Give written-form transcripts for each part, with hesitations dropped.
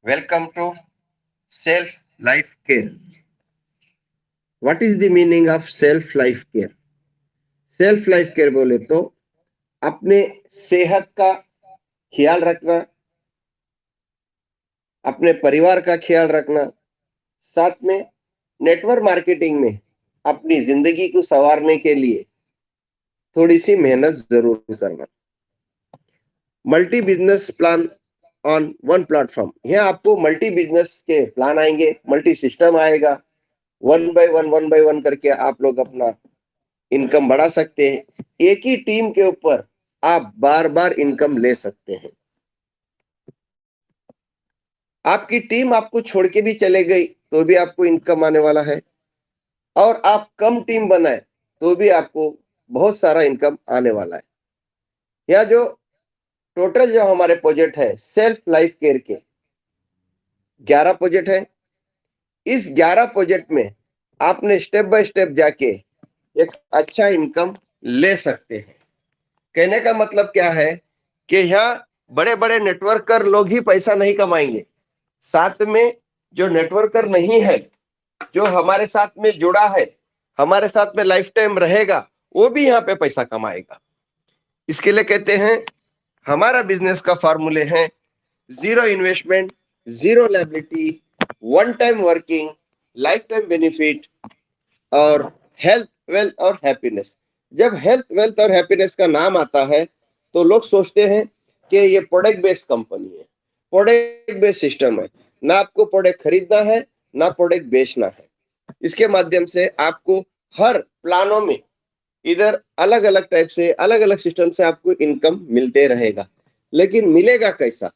Welcome to Self Life Care. What is the meaning of self life care? Self life care बोले तो अपने सेहत का ख्याल रखना, अपने परिवार का ख्याल रखना, साथ में नेटवर्क मार्केटिंग में अपनी जिंदगी को संवारने के लिए थोड़ी सी मेहनत जरूर करना। Multi business plan on one platform, यहाँ आपको मल्टी बिजनेस के प्लान आएंगे, मल्टी सिस्टम आएगा, वन बाय वन करके आप लोग अपना इनकम बढ़ा सकते हैं। एक ही टीम के ऊपर आप बार बार इनकम ले सकते हैं। आपकी टीम आपको छोड़ के भी चले गई तो भी आपको इनकम आने वाला है, और आप कम टीम बनाए तो भी आपको बहुत सारा इनकम आने वाला है। यह जो टोटल जो हमारे प्रोजेक्ट है सेल्फ लाइफ केयर के 11 प्रोजेक्ट है। इस 11 प्रोजेक्ट में आपने स्टेप बाय स्टेप जाके एक अच्छा इनकम ले सकते हैं। कहने का मतलब क्या है कि यहाँ बड़े बड़े नेटवर्कर लोग ही पैसा नहीं कमाएंगे, साथ में जो नेटवर्कर नहीं है, जो हमारे साथ में जुड़ा है, हमारे साथ में लाइफ टाइम रहेगा, वो भी यहाँ पे पैसा कमाएगा। इसके लिए कहते हैं हमारा बिजनेस का फॉर्मूले है zero investment, zero liability, one time working, life time benefit और हेल्थ वेल्थ और हैप्पीनेस। जब हेल्थ वेल्थ और हैप्पीनेस का नाम आता है तो लोग सोचते हैं कि ये प्रोडक्ट बेस्ड कंपनी है, प्रोडक्ट बेस्ड सिस्टम है, ना आपको प्रोडक्ट खरीदना है ना प्रोडक्ट बेचना है। इसके माध्यम से आपको हर प्लानों में इधर अलग अलग टाइप से अलग अलग सिस्टम से आपको इनकम मिलते रहेगा। लेकिन मिलेगा कैसा,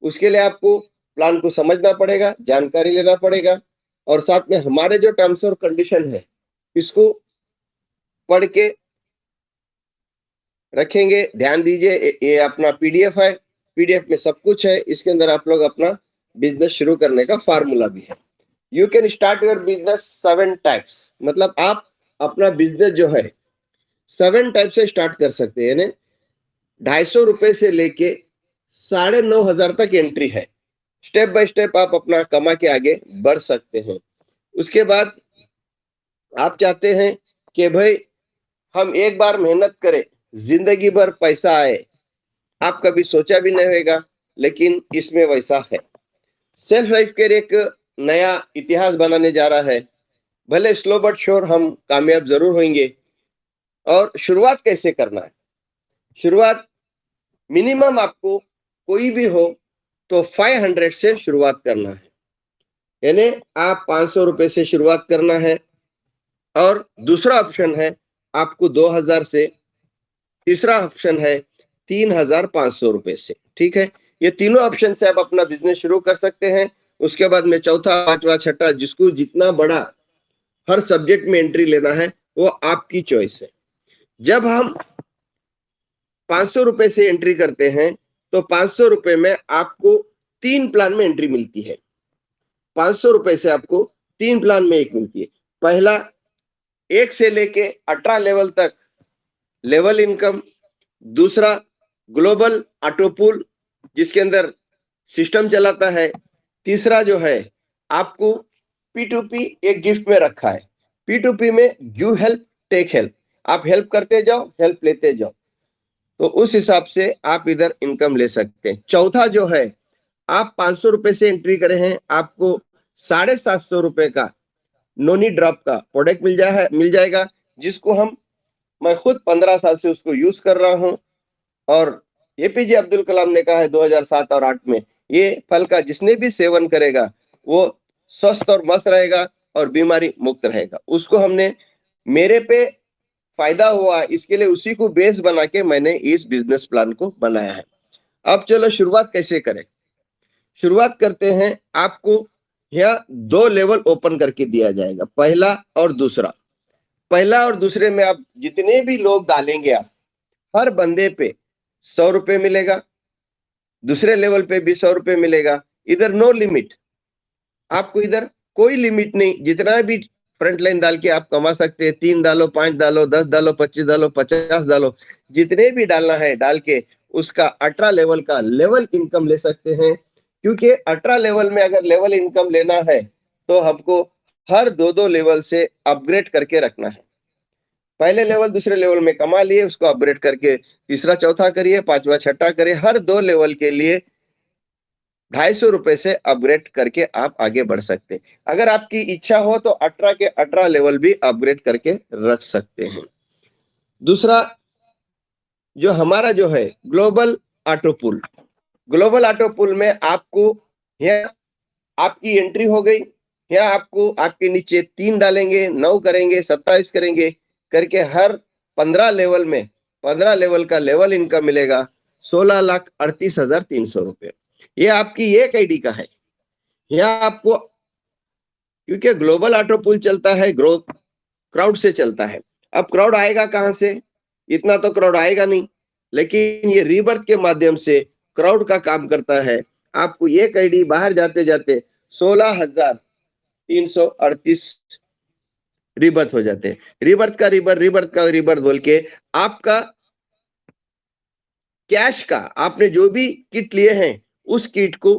उसके लिए आपको प्लान को समझना पड़ेगा, जानकारी लेना पड़ेगा, और साथ में हमारे जो टर्म्स और कंडीशन है इसको पढ़ के रखेंगे। ध्यान दीजिए, ये अपना पीडीएफ है, पीडीएफ में सब कुछ है। इसके अंदर आप लोग अपना बिजनेस शुरू करने का फार्मूला भी है। You can start your business 7 types, मतलब आप अपना बिजनेस जो है 7 टाइप से स्टार्ट कर सकते हैं। यानी 250 रुपए से लेके 9,500 तक एंट्री है। स्टेप बाय स्टेप आप अपना कमा के आगे बढ़ सकते हैं। उसके बाद आप चाहते हैं कि भाई हम एक बार मेहनत करें, जिंदगी भर पैसा आए, आप कभी सोचा भी नहीं होगा, लेकिन इसमें वैसा है। सेल्फ लाइफ केयर एक नया इतिहास बनाने जा रहा है। भले स्लो बट श्योर हम कामयाब जरूर होंगे। और शुरुआत कैसे करना है? शुरुआत मिनिमम आपको कोई भी हो तो 500 से शुरुआत करना है, यानी आप 500 रुपए से शुरुआत करना है। और दूसरा ऑप्शन है आपको 2000 से, तीसरा ऑप्शन है 3500 रुपए से। ठीक है, ये तीनों ऑप्शन से आप अपना बिजनेस शुरू कर सकते हैं। उसके बाद में चौथा, पांचवा, छठा, जिसको जितना बड़ा हर सब्जेक्ट में एंट्री लेना है वो आपकी चॉइस है। जब हम 500 रुपए से एंट्री करते हैं तो 500 रुपए में आपको 3 प्लान में एंट्री मिलती है। 500 रुपए से आपको 3 प्लान में एक मिलती है। पहला 1 से लेके 18 लेवल तक लेवल इनकम, दूसरा ग्लोबल ऑटोपूल जिसके अंदर सिस्टम चलाता है, तीसरा जो है आपको P2P एक गिफ्ट में रखा है। P2P में यू हेल्प टेक हेल्प, आप हेल्प करते जाओ, हेल्प लेते जाओ, तो उस हिसाब से आप इधर इनकम ले सकते हैं। चौथा जो है, आप 500 रुपए से एंट्री करे हैं, आपको 750 रुपए का नोनी ड्रॉप का प्रोडक्ट मिल जाएगा, जिसको मैं खुद 15 साल से उसको यूज कर रहा हूं। और एपीजे अब्दुल कलाम ने कहा है 2007 और 8 में, ये फल का जिसने भी सेवन करेगा वो स्वस्थ और मस्त रहेगा और बीमारी मुक्त रहेगा। उसको हमने मेरे पे फायदा हुआ, इसके लिए उसी को बेस बना के मैंने इस बिजनेस प्लान को बनाया है। अब चलो शुरुआत कैसे करें। शुरुआत करते हैं, आपको यहाँ 2 लेवल ओपन करके दिया जाएगा, पहला और दूसरा। पहला और दूसरे में आप जितने भी लोग डालेंगे, आप हर बंदे पे 100 रुपए मिलेगा, दूसरे लेवल पे भी 100 रुपए मिलेगा। इधर नो लिमिट, आपको इधर कोई लिमिट नहीं, जितना भी फ्रंट लाइन डाल के आप कमा सकते हैं। 3 डालो, 5 डालो, 10 डालो, 25 डालो, 50 डालो, जितने भी डालना है डाल के उसका 18 लेवल का लेवल इनकम ले सकते हैं। क्योंकि 18 लेवल में अगर लेवल इनकम लेना है तो हमको हर 2-2 लेवल से अपग्रेड करके रखना है। पहले लेवल दूसरे लेवल में कमा लिए, उसको अपग्रेड करके तीसरा चौथा करिए, पांचवा छठा करिए, हर 2 लेवल के लिए 250 रुपए से अपग्रेड करके आप आगे बढ़ सकते हैं। अगर आपकी इच्छा हो तो 18 के 18 लेवल भी अपग्रेड करके रख सकते हैं। दूसरा जो हमारा जो है ग्लोबल ऑटो पुल, ग्लोबल ऑटो पुल में आपको यहाँ आपकी एंट्री हो गई, यहाँ आपको आपके नीचे 3 डालेंगे, 9 करेंगे, 27 करेंगे करके हर 15 लेवल में 15 लेवल का लेवल इनकम मिलेगा 16,38,300 रुपए। ये आपकी एक आईडी का है। यहाँ आपको क्योंकि ग्लोबल ऑटो पुल चलता है ग्रोथ क्राउड से चलता है। अब क्राउड आएगा कहां से? इतना तो क्राउड आएगा नहीं, लेकिन ये रीबर्थ के माध्यम से क्राउड का काम करता है। आपको एक आईडी बाहर जाते जाते 16,338 रीबर्थ हो जाते हैं। रीबर्थ का रीबर्थ बोल के आपका कैश का आपने जो भी किट लिए हैं उस किट को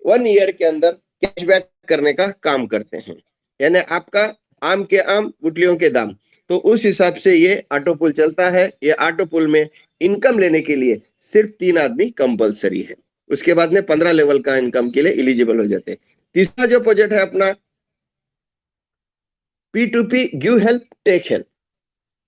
1 ईयर के अंदर कैशबैक करने का काम करते हैं। यानी आपका आम के आम गुटलियों के दाम। तो उस हिसाब से ये ऑटो पुल चलता है। ये ऑटो पुल में इनकम लेने के लिए सिर्फ 3 आदमी कंपलसरी है। उसके बाद में 15 लेवल का इनकम के लिए एलिजिबल हो जाते हैं। तीसरा जो प्रोजेक्ट है अपना P2P give help take help.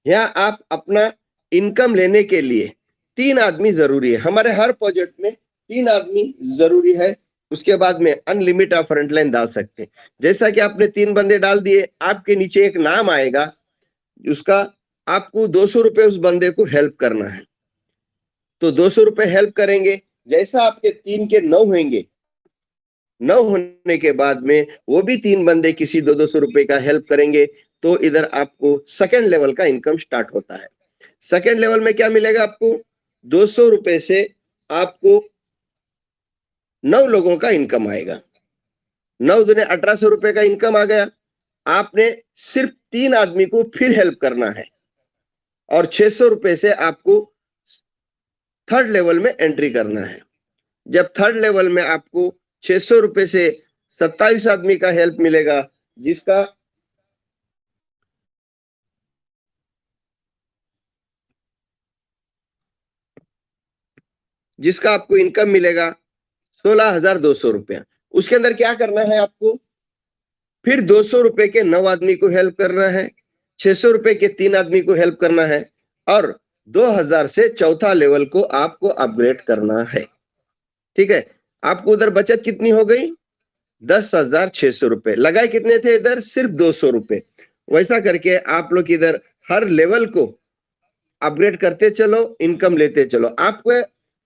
यहाँ आप अपना इनकम लेने के लिए 3 आदमी जरूरी है। हमारे हर प्रोजेक्ट में 3 आदमी जरूरी है। उसके बाद में अनलिमिटेड आप फ्रंटलाइन डाल सकते हैं। जैसा कि आपने 3 बंदे डाल दिए, आपके नीचे एक नाम आएगा, उसका आपको 200 रुपए उस बंदे को हेल्प करना है। तो 200 रुपए हेल्प करेंगे। जैसा आपके 3 के 9 होंगे, 9 होने के बाद में वो भी 3 बंदे किसी 200 रुपए का हेल्प करेंगे, तो इधर आपको सेकंड लेवल का इनकम स्टार्ट होता है। सेकंड लेवल में क्या मिलेगा आपको? 200 रुपए से आपको 9 लोगों का इनकम आएगा। 9 दूने 1800 रुपए का इनकम आ गया। आपने सिर्फ 3 आदमी को फिर हेल्प करना है और 600 रुपए से आपको थर्ड लेवल में एंट्री करना है। जब थर्ड लेवल में आपको 600 रुपए से 27 आदमी का हेल्प मिलेगा, जिसका आपको इनकम मिलेगा 16,200 रुपया। उसके अंदर क्या करना है आपको? फिर 200 रुपए के 9 आदमी को हेल्प करना है, 600 रुपए के 3 आदमी को हेल्प करना है और 2000 से चौथा लेवल को आपको अपग्रेड करना है। ठीक है, आपको उधर बचत कितनी हो गई? 10,600 रुपए। लगाए कितने थे इधर? सिर्फ 200 रुपए। वैसा करके आप लोग इधर हर लेवल को अपग्रेड करते चलो, इनकम लेते चलो। आपको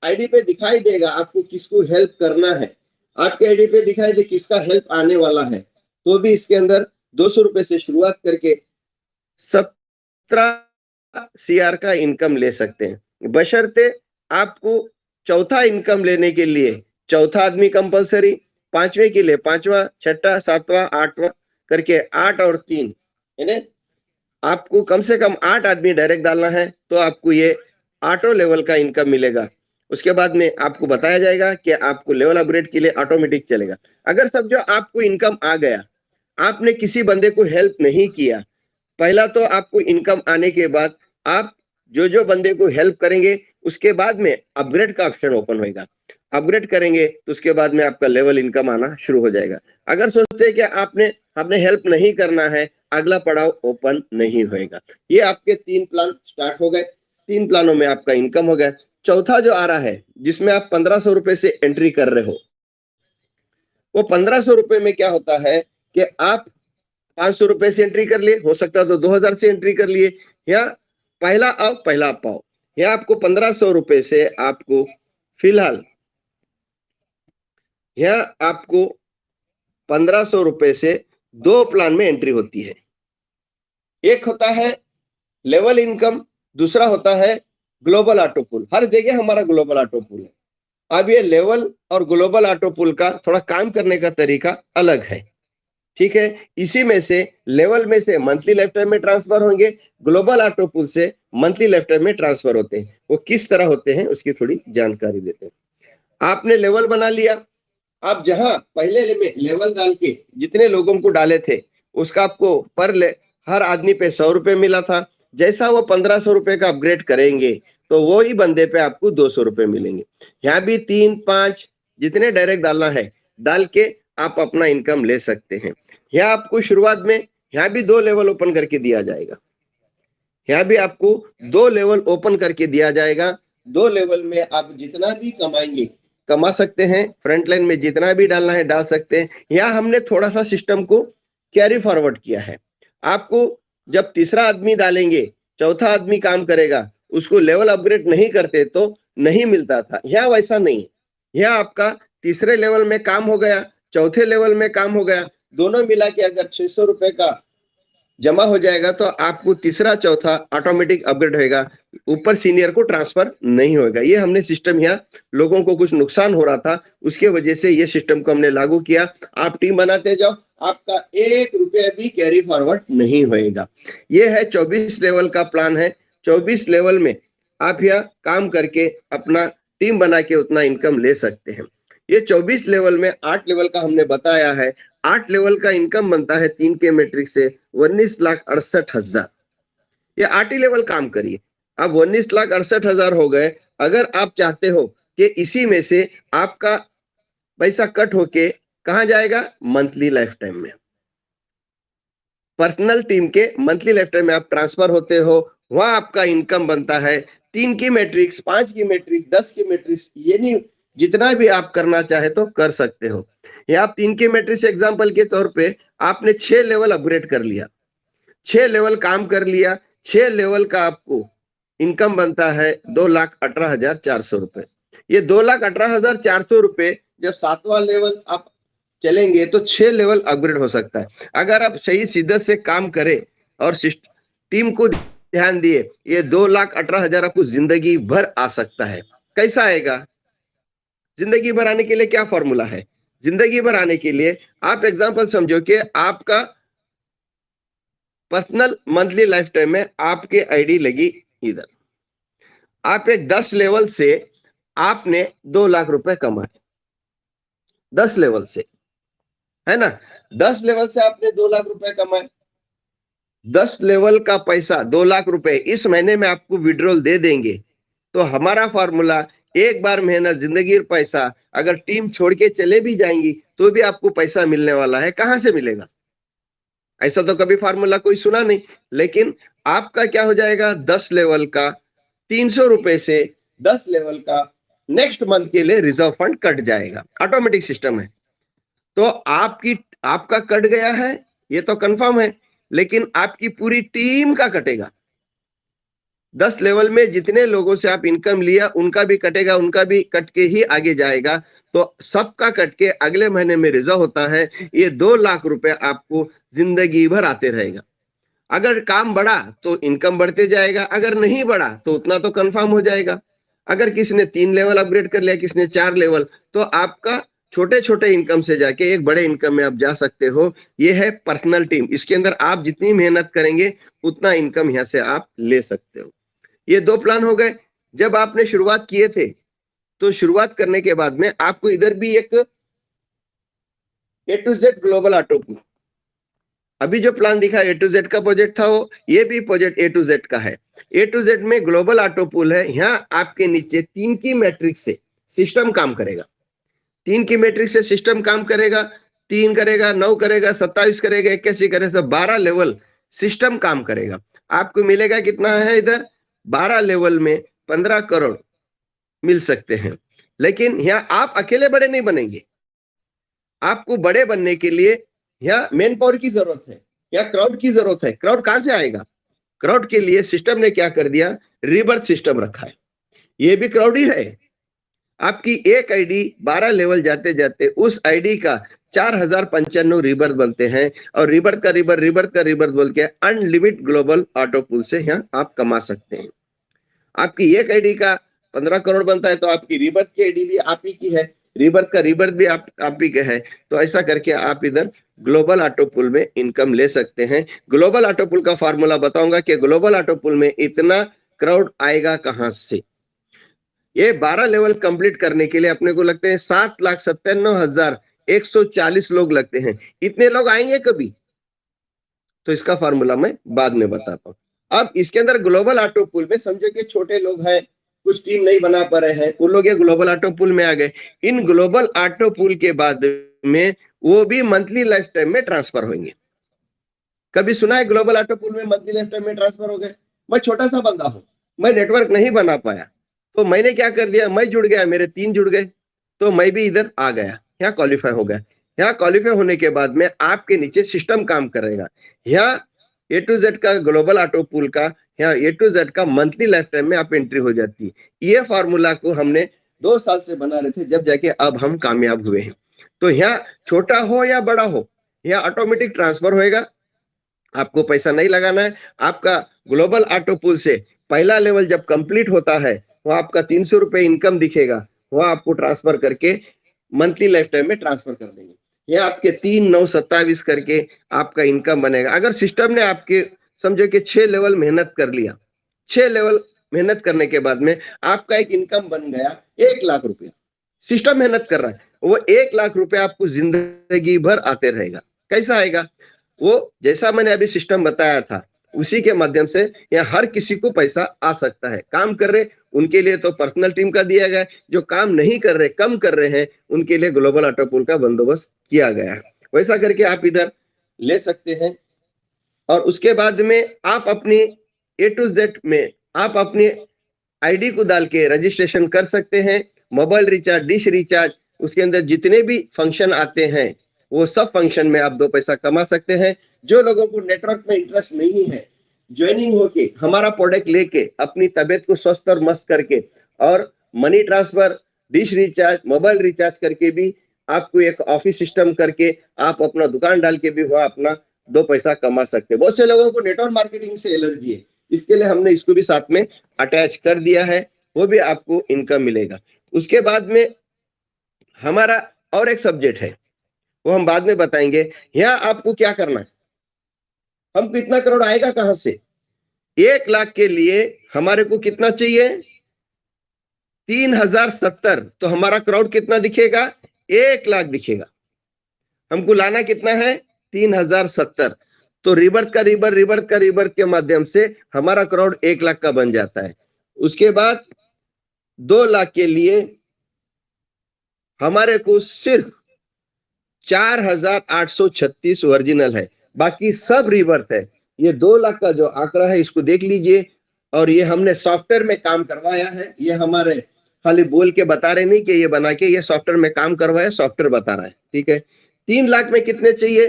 आईडी पे दिखाई देगा आपको किसको हेल्प करना है। आपके आईडी पे दिखाई दे किसका हेल्प आने वाला है, तो भी इसके अंदर 200 रुपए से शुरुआत करके 17 CR का इनकम ले सकते हैं। बशर्ते आपको चौथा इनकम लेने के लिए चौथा आदमी कंपलसरी, पांचवे के लिए पांचवा, छठा, सातवां, आठवां करके 8 और 3 यानी आपको कम से कम 8 आदमी डायरेक्ट डालना है, तो आपको ये ऑटो लेवल का इनकम मिलेगा। उसके बाद में आपको बताया जाएगा कि आपको लेवल अपग्रेड के लिए ऑटोमेटिक चलेगा। अगर समझो आपको इनकम आ गया, आपने किसी बंदे को हेल्प नहीं किया, पहला तो आपको इनकम आने के बाद आप जो बंदे को हेल्प करेंगे उसके बाद में अपग्रेड का ऑप्शन ओपन होगा। अपग्रेड करेंगे तो उसके बाद में आपका लेवल इनकम आना शुरू हो जाएगा। अगर सोचते हैं कि आपने हेल्प नहीं करना है, अगला पड़ाव ओपन नहीं होएगा। ये आपके 3 प्लान स्टार्ट हो गए। 3 प्लानों में आपका इनकम हो गया। चौथा जो आ रहा है जिसमें आप 1500 रुपए से एंट्री कर रहे हो, वो 1500 रुपए में क्या होता है कि आप 500 रुपए से एंट्री कर लिए, हो सकता तो 2000 से एंट्री कर लिए, या पहला आओ पहला पाओ। या आपको 1500 रुपए से आपको फिलहाल यहाँ आपको 1500 रुपए से 2 प्लान में एंट्री होती है। एक होता है लेवल इनकम, दूसरा होता है ग्लोबल ऑटो पुल। हर जगह हमारा ग्लोबल ऑटो पुल है। अब ये लेवल और ग्लोबल ऑटो पुल का थोड़ा काम करने का तरीका अलग है। ठीक है, इसी में से लेवल में से मंथली लाइफ टाइम में ट्रांसफर होंगे, ग्लोबल ऑटो पुल से मंथली लाइफ टाइम में ट्रांसफर होते हैं। वो किस तरह होते हैं उसकी थोड़ी जानकारी देते हैं। आपने लेवल बना लिया, आप जहां पहले में लेवल डाल के जितने लोगों को डाले थे उसका आपको हर आदमी पे 100 रुपए मिला था। जैसा वो 1500 रुपए का अपग्रेड करेंगे तो वो ही बंदे पे आपको 200 रुपए मिलेंगे। यहाँ भी 3 5 जितने डायरेक्ट डालना है डाल के आप अपना इनकम ले सकते हैं। यहाँ आपको शुरुआत में यहाँ भी 2 लेवल ओपन करके दिया जाएगा। यहाँ भी आपको 2 लेवल ओपन करके दिया जाएगा। 2 लेवल में आप जितना भी कमाएंगे कमा सकते हैं। फ्रंट लाइन में जितना भी डालना है डाल सकते हैं। यहाँ हमने थोड़ा सा सिस्टम को कैरी फॉरवर्ड किया है। आपको जब तीसरा आदमी डालेंगे, चौथा आदमी काम करेगा, उसको लेवल अपग्रेड नहीं करते तो नहीं मिलता था। यहाँ वैसा नहीं है। यहाँ आपका तीसरे लेवल में काम हो गया, चौथे लेवल में काम हो गया, दोनों मिला के अगर 600 रुपए का जमा हो जाएगा तो आपको तीसरा चौथा ऑटोमेटिक अपग्रेड होगा, ऊपर सीनियर को ट्रांसफर नहीं होगा। ये हमने सिस्टम यहाँ लोगों को कुछ नुकसान हो रहा था उसके वजह से ये सिस्टम को हमने लागू किया। आप टीम बनाते जाओ, आपका 1 रुपया भी कैरी फॉरवर्ड नहीं होएगा। ये है 24 लेवल का प्लान है। 24 लेवल में आप यहाँ काम करके अपना टीम बना के उतना इनकम ले सकते हैं। ये 24 लेवल में 8 लेवल का हमने बताया है। 8 लेवल का इनकम बनता है 3 के मैट्रिक से 19,68,000। ये 8 ही लेवल काम करिए, अब 19,68,000 हो गए। अगर आप चाहते हो कि इसी में से आपका पैसा कट होके कहां जाएगा, मंथली लाइफ टाइम में, पर्सनल टीम के मंथली लाइफ टाइम में आप ट्रांसफर होते हो, वहां आपका इनकम बनता है 3 की मैट्रिक्स, 5 की मैट्रिक्स, 10 की मैट्रिक्स, ये नहीं जितना भी आप करना चाहे तो कर सकते हो। ये आप 3 की मैट्रिक्स एग्जांपल के तौर पे आपने 6 लेवल अपग्रेड कर लिया, 6 लेवल काम कर लिया, 6 लेवल का आपको इनकम बनता है 2,18,400 रुपए। ये 2,18,400 रुपए जब 7वां लेवल आप चलेंगे तो 6 लेवल अपग्रेड हो सकता है। अगर आप सही शिद्दत से काम करें और टीम को ध्यान दिए, ये 2,18,000 आपको जिंदगी भर आ सकता है। कैसा आएगा? जिंदगी भर आने के लिए क्या फॉर्मूला है? जिंदगी भर आने के लिए आप एग्जांपल समझो कि आपका पर्सनल मंथली लाइफ टाइम में आपके आईडी लगी इधर, आप एक 10 लेवल से आपने 2 लाख रुपए कमाए, 10 लेवल से, है ना? 10 लेवल से आपने 2 लाख रुपए कमाए। 10 लेवल का पैसा 2 लाख रुपए इस महीने में आपको विड्रॉल दे देंगे तो हमारा फॉर्मूला, एक बार मेहनत जिंदगी पैसा, अगर टीम छोड़ के चले भी जाएंगी तो भी आपको पैसा मिलने वाला है। कहां से मिलेगा? ऐसा तो कभी फार्मूला कोई सुना नहीं। लेकिन आपका क्या हो जाएगा, 10 लेवल का 300 रुपए से 10 लेवल का नेक्स्ट मंथ के लिए रिजर्व फंड कट जाएगा। ऑटोमेटिक सिस्टम है। तो आपका कट गया है ये तो कंफर्म है, लेकिन आपकी पूरी टीम का कटेगा। 10 लेवल में जितने लोगों से आप इनकम लिया उनका भी कटेगा, उनका भी कट के ही आगे जाएगा। तो सबका कट के अगले महीने में रिजर्व होता है। ये 2 लाख रुपए आपको जिंदगी भर आते रहेगा। अगर काम बढ़ा तो इनकम बढ़ते जाएगा, अगर नहीं बढ़ा तो उतना तो कंफर्म हो जाएगा। अगर किसी ने 3 लेवल अपग्रेड कर लिया, किसी ने 4 लेवल, तो आपका छोटे छोटे इनकम से जाके एक बड़े इनकम में आप जा सकते हो। ये है पर्सनल टीम। इसके अंदर आप जितनी मेहनत करेंगे उतना इनकम यहाँ से आप ले सकते हो। ये 2 प्लान हो गए। जब आपने शुरुआत किए थे तो शुरुआत करने के बाद में आपको इधर भी एक A to Z global auto, अभी जो प्लान दिखा A to Z का प्रोजेक्ट था वो, ये भी प्रोजेक्ट A to Z का है। A to Z में ग्लोबल ऑटो पुल है। यहाँ आपके नीचे 3 की मैट्रिक्स से सिस्टम काम करेगा। 3 की मैट्रिक्स से सिस्टम काम करेगा। 3 करेगा, 9 करेगा, 27 करेगा, 81 करेगा, 12 लेवल सिस्टम काम करेगा। आपको मिलेगा कितना है इधर, 12 लेवल में 15 करोड़ मिल सकते हैं। लेकिन यहाँ आप अकेले बड़े नहीं बनेंगे। आपको बड़े बनने के लिए यहाँ मेन पावर की जरूरत है, या क्राउड की जरूरत है। क्राउड कहां से आएगा? क्राउड के लिए सिस्टम ने क्या कर दिया, रिबर्थ सिस्टम रखा है। ये भी क्राउड ही है। आपकी एक आईडी 12 लेवल जाते जाते उस आईडी का 4,095 रिबर्थ बनते हैं, और रिबर्थ का रिबर्थ बोल के अनलिमिटेड ग्लोबल ऑटो पुल से यहाँ आप कमा सकते हैं। आपकी एक आईडी का 15 करोड़ बनता है तो आपकी रिबर्थ की आईडी भी आप ही की है, रिबर्थ का रिबर्थ भी आप ही का है। तो ऐसा करके आप इधर ग्लोबल ऑटो पुल में इनकम ले सकते हैं। ग्लोबल ऑटो पुल का फार्मूला बताऊंगा कि ग्लोबल ऑटो पुल में इतना क्राउड आएगा कहां से। ये 12 लेवल कंप्लीट करने के लिए अपने को लगते हैं 7,97,140 लोग लगते हैं। इतने लोग आएंगे कभी? तो इसका फार्मूला मैं बाद में बताता हूँ। अब इसके अंदर ग्लोबल ऑटो पूल में समझो कि छोटे लोग हैं, कुछ टीम नहीं बना पा रहे हैं, वो लोग ये ग्लोबल ऑटो पूल में आ गए। इन ग्लोबल ऑटो पूल के बाद में वो भी मंथली लाइफ टाइम में ट्रांसफर होंगे। कभी सुना है ग्लोबल ऑटो पूल में मंथली लाइफ टाइम में ट्रांसफर हो गए? मैं छोटा सा बंदा हूं, मैं नेटवर्क नहीं बना पाया, तो मैंने क्या कर दिया, मैं जुड़ गया, मेरे 3 जुड़ गए, तो मैं भी इधर आ गया, यहाँ क्वालिफाई हो गया। यहाँ क्वालिफाई होने के बाद में आपके नीचे सिस्टम काम करेगा। यहाँ A to Z का ग्लोबल ऑटो पूल का, यहाँ A to Z का मंथली लाइफ टाइम में आप एंट्री हो जाती है। ये फार्मूला को हमने 2 साल से बना रहे थे, जब जाके अब हम कामयाब हुए हैं। तो यहाँ छोटा हो या बड़ा हो, यहाँ ऑटोमेटिक ट्रांसफर होएगा, आपको पैसा नहीं लगाना है। आपका ग्लोबल ऑटो पूल से पहला लेवल जब कंप्लीट होता है, वो आपका 300 रुपए इनकम दिखेगा, वो आपको ट्रांसफर करके मंथली लाइफ टाइम में ट्रांसफर कर देंगे। ये आपके 3,9,27 करके आपका इनकम बनेगा। अगर सिस्टम ने आपके समझो कि 6 लेवल मेहनत कर लिया, 6 लेवल मेहनत करने के बाद में आपका एक इनकम बन गया 1 लाख रुपया। सिस्टम मेहनत कर रहा है, वो 1 लाख रुपया आपको जिंदगी भर आते रहेगा। कैसा आएगा? वो जैसा मैंने अभी सिस्टम बताया था, उसी के माध्यम से यहाँ हर किसी को पैसा आ सकता है। काम कर रहे उनके लिए तो पर्सनल टीम का दिया गया है, जो काम नहीं कर रहे, कम कर रहे हैं, उनके लिए ग्लोबल ऑटो पूल का बंदोबस्त किया गया है। वैसा करके आप इधर ले सकते हैं। और उसके बाद में आप अपनी A to Z में आप अपनी आईडी को डाल के रजिस्ट्रेशन कर सकते हैं। मोबाइल रिचार्ज, डिश रिचार्ज, उसके अंदर जितने भी फंक्शन आते हैं, वो सब फंक्शन में आप 2 पैसा कमा सकते हैं। जो लोगों को नेटवर्क में इंटरेस्ट नहीं है, ज्वाइनिंग होके हमारा प्रोडक्ट लेके अपनी तबियत को स्वस्थ और मस्त करके और money transfer, dish recharge, mobile recharge करके भी आपको एक ऑफिस सिस्टम करके आप अपना दुकान डाल के भी वहां अपना 2 पैसा कमा सकते हैं। बहुत से लोगों को नेटवर्क मार्केटिंग से एलर्जी है, इसके लिए हमने इसको भी साथ में अटैच कर दिया है, वो भी आपको इनकम मिलेगा। उसके बाद में हमारा और एक सब्जेक्ट है, वो हम बाद में बताएंगे। यहाँ आपको क्या करना है, हमको इतना करोड़ आएगा कहां से? 1 लाख के लिए हमारे को कितना चाहिए? 3,070। तो हमारा क्राउड कितना दिखेगा? 1 लाख दिखेगा। हमको लाना कितना है? 3,070। तो रिवर्स का रिवर्स के माध्यम से हमारा क्राउड 1 लाख का बन जाता है। उसके बाद 2 लाख के लिए हमारे को सिर्फ 4,836 ओरिजिनल है, बाकी सब रिवर्स है। ये 2 लाख का जो आंकड़ा है, इसको देख लीजिए। और ये हमने सॉफ्टवेयर में काम करवाया है, ये हमारे खाली बोल के बता रहे नहीं कि ये बना के, ये सॉफ्टवेयर में काम करवाया, सॉफ्टवेयर बता रहा है, ठीक है। 3 लाख में कितने चाहिए?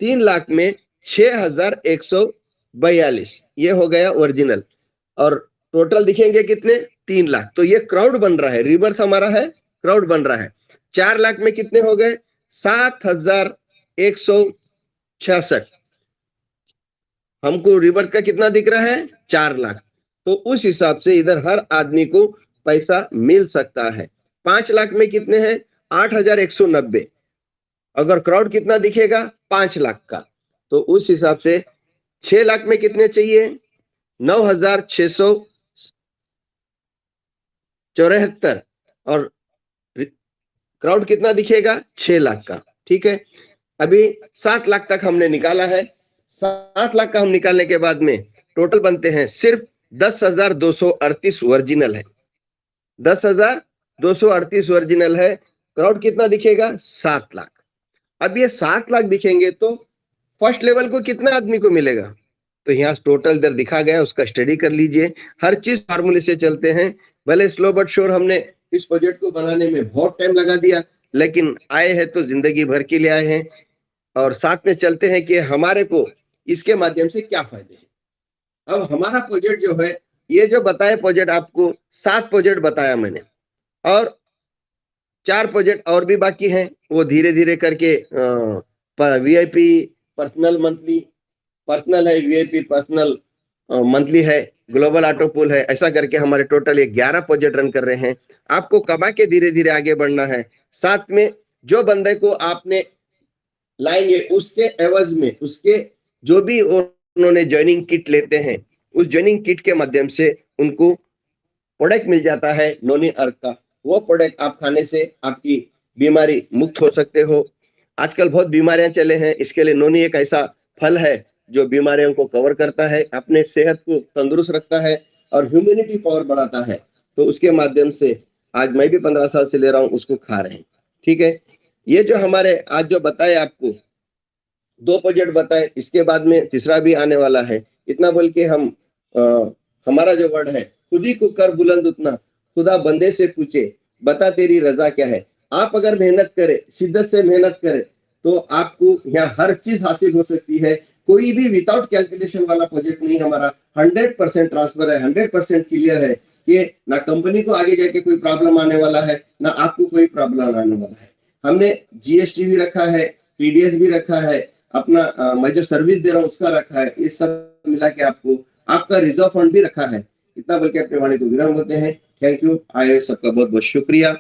3 लाख में 6,142, ये हो गया ओरिजिनल। और टोटल दिखेंगे कितने? 3 लाख। तो ये क्राउड बन रहा है, रिवर्स हमारा है, क्राउड बन रहा है। 4 लाख में कितने हो गए? 7,166। हमको रिवर्स का कितना दिख रहा है? 4 लाख। तो उस हिसाब से इधर हर आदमी को पैसा मिल सकता है। 5 लाख में कितने हैं? 8,190। अगर क्राउड कितना दिखेगा? 5 लाख का। तो उस हिसाब से 6 लाख में कितने चाहिए? 9,674। और क्राउड कितना दिखेगा? 6 लाख का, ठीक है। अभी 7 लाख तक हमने निकाला है। 7 लाख का हम निकालने के बाद में टोटल बनते हैं सिर्फ 10,238 ओरिजिनल है। 10,238 ओरिजिनल है। क्राउड कितना दिखेगा? 7 लाख। अब ये 7 लाख दिखेंगे तो फर्स्ट लेवल को कितना आदमी को मिलेगा? तो यहाँ टोटल इधर दिखा गया, उसका स्टडी कर लीजिए। हर चीज फार्मूले से चलते हैं। भले स्लो बट श्योर हमने इस प्रोजेक्ट को बनाने में बहुत टाइम लगा दिया, लेकिन आए हैं तो जिंदगी भर के लिए आए हैं। और साथ में चलते हैं कि हमारे को इसके माध्यम से क्या फायदे हैं। अब हमारा प्रोजेक्ट जो है, ये जो बताया प्रोजेक्ट, आपको 7 प्रोजेक्ट बताया मैंने, और 4 प्रोजेक्ट और भी बाकी हैं। वो धीरे धीरे करके VIP पर्सनल मंथली, पर्सनल है VIP पर्सनल मंथली है, ग्लोबल ऑटो पूल है, ऐसा करके हमारे टोटल ये 11 प्रोजेक्ट रन कर रहे हैं। आपको कमा के धीरे धीरे आगे बढ़ना है। साथ में जो बंदे को आपने लाएंगे, उसके एवज में उसके जो भी उन्होंने ज्वाइनिंग किट लेते हैं, उस ज्वाइनिंग किट के माध्यम से उनको प्रोडक्ट मिल जाता है नोनी अर्क का, वो प्रोडक्ट आप खाने से आपकी बीमारी मुक्त हो सकते हो। आजकल बहुत बीमारियां चले हैं, इसके लिए नोनी एक ऐसा फल है जो बीमारियों को कवर करता है, अपने सेहत को तंदुरुस्त रखता है और ह्यूमिनिटी पावर बढ़ाता है। तो उसके माध्यम से आज मैं भी 15 साल से ले रहा हूँ, उसको खा रहे हैं। ठीक है, ये जो हमारे आज जो बताए आपको 2 प्रोजेक्ट बताए, इसके बाद में तीसरा भी आने वाला है। इतना बोल के हम हमारा जो वर्ड है, खुद ही को कर बुलंद उतना, खुदा बंदे से पूछे बता तेरी रजा क्या है। आप अगर मेहनत करें, शिद्दत से मेहनत करें, तो आपको यहाँ हर चीज हासिल हो सकती है। कोई भी विदाउट कैलकुलेशन वाला प्रोजेक्ट नहीं हमारा, 100% ट्रांसफर है, 100% क्लियर है कि ना कंपनी को आगे जाके कोई प्रॉब्लम आने वाला है, ना आपको कोई प्रॉब्लम आने वाला है। हमने जीएसटी भी रखा है, टीडीएस भी रखा है, अपना मैं जो सर्विस दे रहा हूँ उसका रखा है, ये सब मिला के आपको आपका रिजर्व फंड भी रखा है। इतना बोल के अपने वाणी को विराम देते हैं। Thank you. आए सबका बहुत बहुत शुक्रिया।